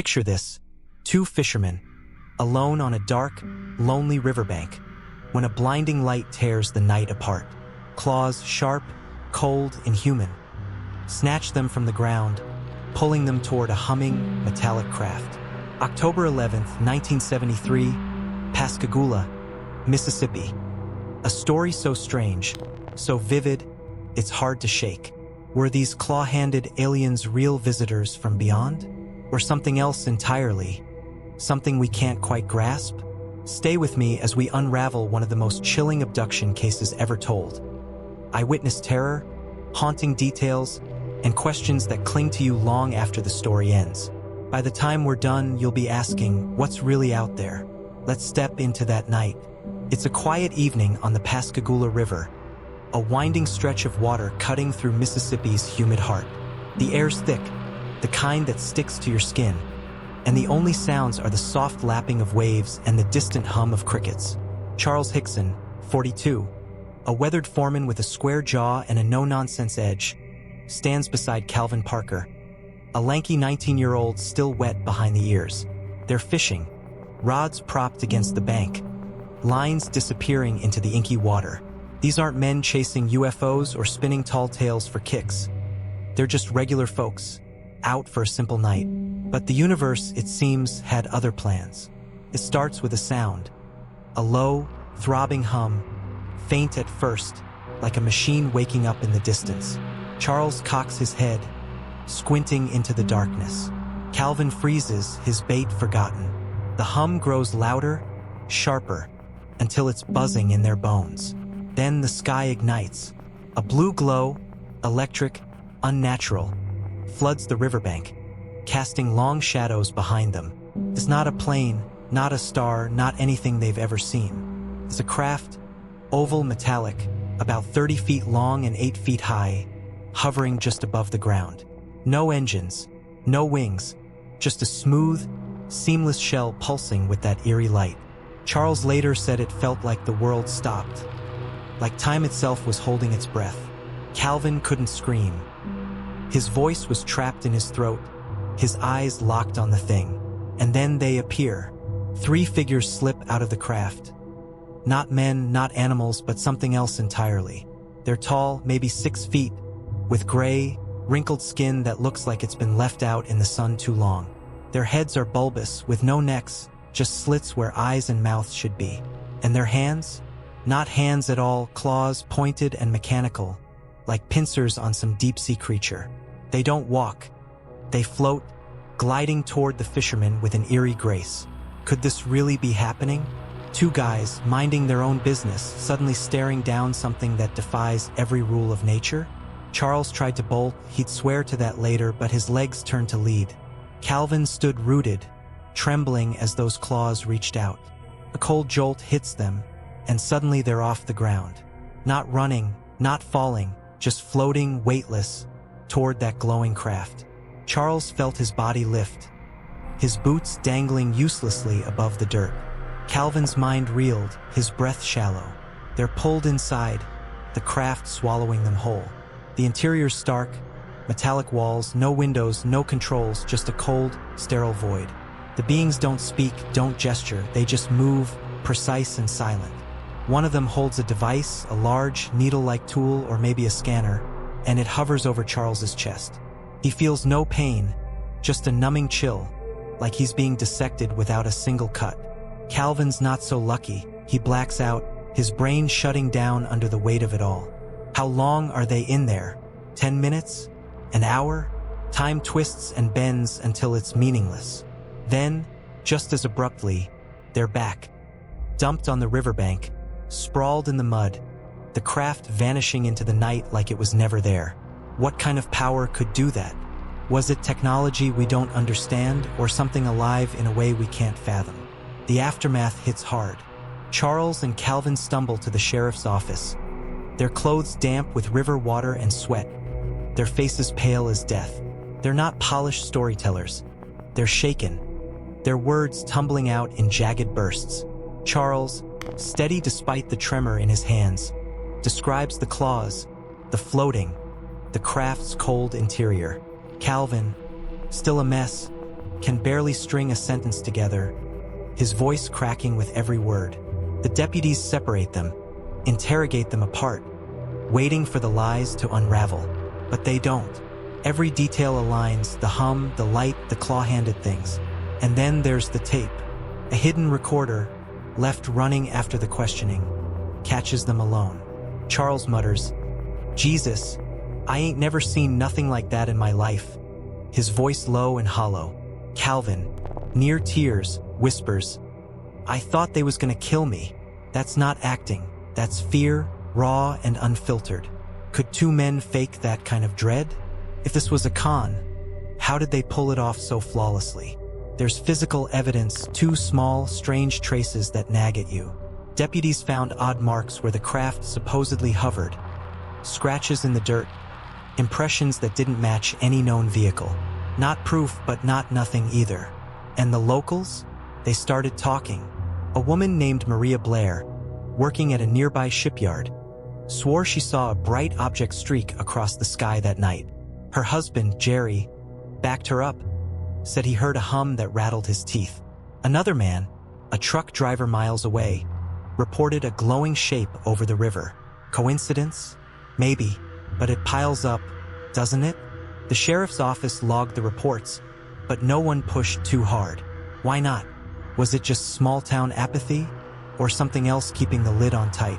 Picture this: two fishermen, alone on a dark, lonely riverbank, when a blinding light tears the night apart. Claws, sharp, cold, inhuman, snatch them from the ground, pulling them toward a humming, metallic craft. October 11th, 1973, Pascagoula, Mississippi. A story so strange, so vivid, it's hard to shake. Were these claw-handed aliens real visitors from beyond? Or something else entirely? Something we can't quite grasp? Stay with me as we unravel one of the most chilling abduction cases ever told. Eyewitness terror, haunting details, and questions that cling to you long after the story ends. By the time we're done, you'll be asking, what's really out there? Let's step into that night. It's a quiet evening on the Pascagoula River, a winding stretch of water cutting through Mississippi's humid heart. The air's thick, the kind that sticks to your skin, and the only sounds are the soft lapping of waves and the distant hum of crickets. Charles Hickson, 42, a weathered foreman with a square jaw and a no-nonsense edge, stands beside Calvin Parker, a lanky 19-year-old still wet behind the ears. They're fishing, rods propped against the bank, lines disappearing into the inky water. These aren't men chasing UFOs or spinning tall tales for kicks. They're just regular folks, out for a simple night. But the universe, it seems, had other plans. It starts with a sound, a low, throbbing hum, faint at first, like a machine waking up in the distance. Charles cocks his head, squinting into the darkness. Calvin freezes, his bait forgotten. The hum grows louder, sharper, until it's buzzing in their bones. Then the sky ignites. A blue glow, electric, unnatural, floods the riverbank, casting long shadows behind them. It's not a plane, not a star, not anything they've ever seen. It's a craft, oval, metallic, about 30 feet long and 8 feet high, hovering just above the ground. No engines, no wings, just a smooth, seamless shell pulsing with that eerie light. Charles later said it felt like the world stopped, like time itself was holding its breath. Calvin couldn't scream. His voice was trapped in his throat, his eyes locked on the thing. And then they appear. 3 figures slip out of the craft. Not men, not animals, but something else entirely. They're tall, maybe 6 feet, with gray, wrinkled skin that looks like it's been left out in the sun too long. Their heads are bulbous, with no necks, just slits where eyes and mouths should be. And their hands? Not hands at all, claws pointed and mechanical, like pincers on some deep-sea creature. They don't walk. They float, gliding toward the fishermen with an eerie grace. Could this really be happening? 2 guys, minding their own business, suddenly staring down something that defies every rule of nature? Charles tried to bolt, he'd swear to that later, but his legs turned to lead. Calvin stood rooted, trembling as those claws reached out. A cold jolt hits them, and suddenly they're off the ground. Not running, not falling, just floating, weightless, toward that glowing craft. Charles felt his body lift, his boots dangling uselessly above the dirt. Calvin's mind reeled, his breath shallow. They're pulled inside, the craft swallowing them whole. The interior's stark, metallic walls, no windows, no controls, just a cold, sterile void. The beings don't speak, don't gesture, they just move, precise and silent. One of them holds a device, a large, needle-like tool or maybe a scanner, and it hovers over Charles's chest. He feels no pain, just a numbing chill, like he's being dissected without a single cut. Calvin's not so lucky. He blacks out, his brain shutting down under the weight of it all. How long are they in there? 10 minutes? An hour? Time twists and bends until it's meaningless. Then, just as abruptly, they're back. Dumped on the riverbank, sprawled in the mud, the craft vanishing into the night like it was never there. What kind of power could do that? Was it technology we don't understand, or something alive in a way we can't fathom? The aftermath hits hard. Charles and Calvin stumble to the sheriff's office, their clothes damp with river water and sweat, their faces pale as death. They're not polished storytellers. They're shaken, their words tumbling out in jagged bursts. Charles, steady despite the tremor in his hands, describes the claws, the floating, the craft's cold interior. Calvin, still a mess, can barely string a sentence together, his voice cracking with every word. The deputies separate them, interrogate them apart, waiting for the lies to unravel. But they don't. Every detail aligns, the hum, the light, the claw-handed things. And then there's the tape. A hidden recorder, left running after the questioning, catches them alone. Charles mutters, "Jesus, I ain't never seen nothing like that in my life." His voice low and hollow. Calvin, near tears, whispers, "I thought they was gonna kill me." That's not acting. That's fear, raw and unfiltered. Could two men fake that kind of dread? If this was a con, how did they pull it off so flawlessly? There's physical evidence, two small, strange traces that nag at you. Deputies found odd marks where the craft supposedly hovered, scratches in the dirt, impressions that didn't match any known vehicle. Not proof, but not nothing either. And the locals? They started talking. A woman named Maria Blair, working at a nearby shipyard, swore she saw a bright object streak across the sky that night. Her husband, Jerry, backed her up, said he heard a hum that rattled his teeth. Another man, a truck driver miles away, reported a glowing shape over the river. Coincidence? Maybe, but it piles up, doesn't it? The sheriff's office logged the reports, but no one pushed too hard. Why not? Was it just small-town apathy? Or something else keeping the lid on tight?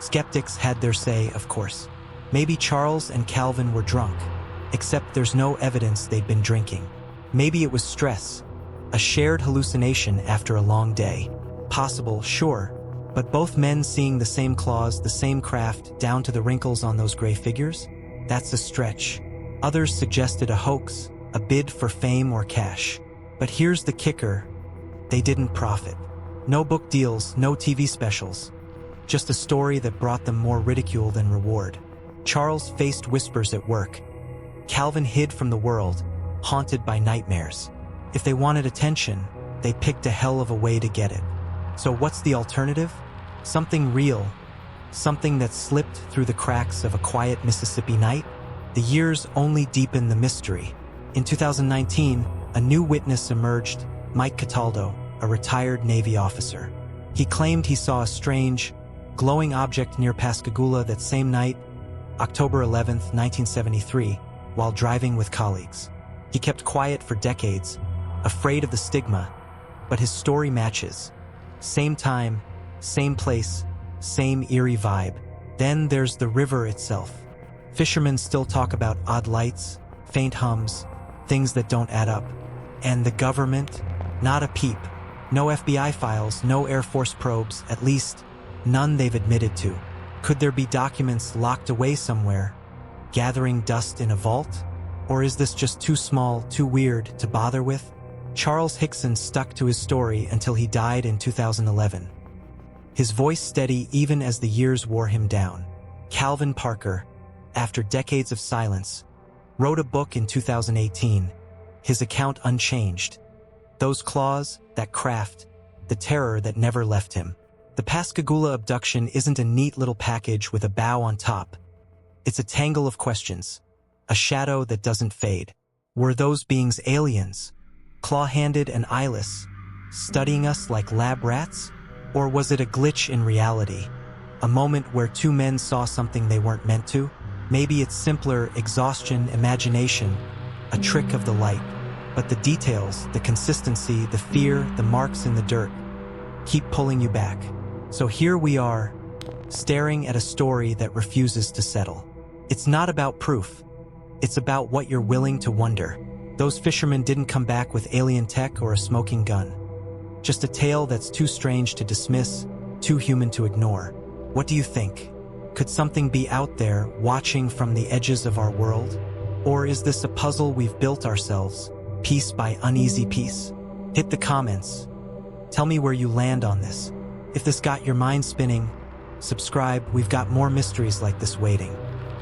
Skeptics had their say, of course. Maybe Charles and Calvin were drunk, except there's no evidence they'd been drinking. Maybe it was stress, a shared hallucination after a long day. Possible, sure, but both men seeing the same claws, the same craft, down to the wrinkles on those gray figures? That's a stretch. Others suggested a hoax, a bid for fame or cash. But here's the kicker: they didn't profit. No book deals, no TV specials. Just a story that brought them more ridicule than reward. Charles faced whispers at work. Calvin hid from the world, haunted by nightmares. If they wanted attention, they picked a hell of a way to get it. So what's the alternative? Something real. Something that slipped through the cracks of a quiet Mississippi night? The years only deepen the mystery. In 2019, a new witness emerged, Mike Cataldo, a retired Navy officer. He claimed he saw a strange, glowing object near Pascagoula that same night, October 11th, 1973, while driving with colleagues. He kept quiet for decades, afraid of the stigma, but his story matches. Same time, same place, same eerie vibe. Then there's the river itself. Fishermen still talk about odd lights, faint hums, things that don't add up. And the government? Not a peep. No FBI files, no Air Force probes, at least none they've admitted to. Could there be documents locked away somewhere, gathering dust in a vault? Or is this just too small, too weird to bother with? Charles Hickson stuck to his story until he died in 2011. His voice steady even as the years wore him down. Calvin Parker, after decades of silence, wrote a book in 2018, his account unchanged. Those claws, that craft, the terror that never left him. The Pascagoula Abduction isn't a neat little package with a bow on top. It's a tangle of questions, a shadow that doesn't fade. Were those beings aliens, claw-handed and eyeless, studying us like lab rats? Or was it a glitch in reality, a moment where two men saw something they weren't meant to? Maybe it's simpler exhaustion, imagination, a trick of the light. But the details, the consistency, the fear, the marks in the dirt, keep pulling you back. So here we are, staring at a story that refuses to settle. It's not about proof. It's about what you're willing to wonder. Those fishermen didn't come back with alien tech or a smoking gun. Just a tale that's too strange to dismiss, too human to ignore. What do you think? Could something be out there watching from the edges of our world? Or is this a puzzle we've built ourselves, piece by uneasy piece? Hit the comments. Tell me where you land on this. If this got your mind spinning, subscribe. We've got more mysteries like this waiting.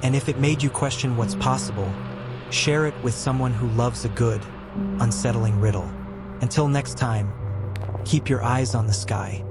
And if it made you question what's possible, share it with someone who loves a good, unsettling riddle. Until next time, keep your eyes on the sky.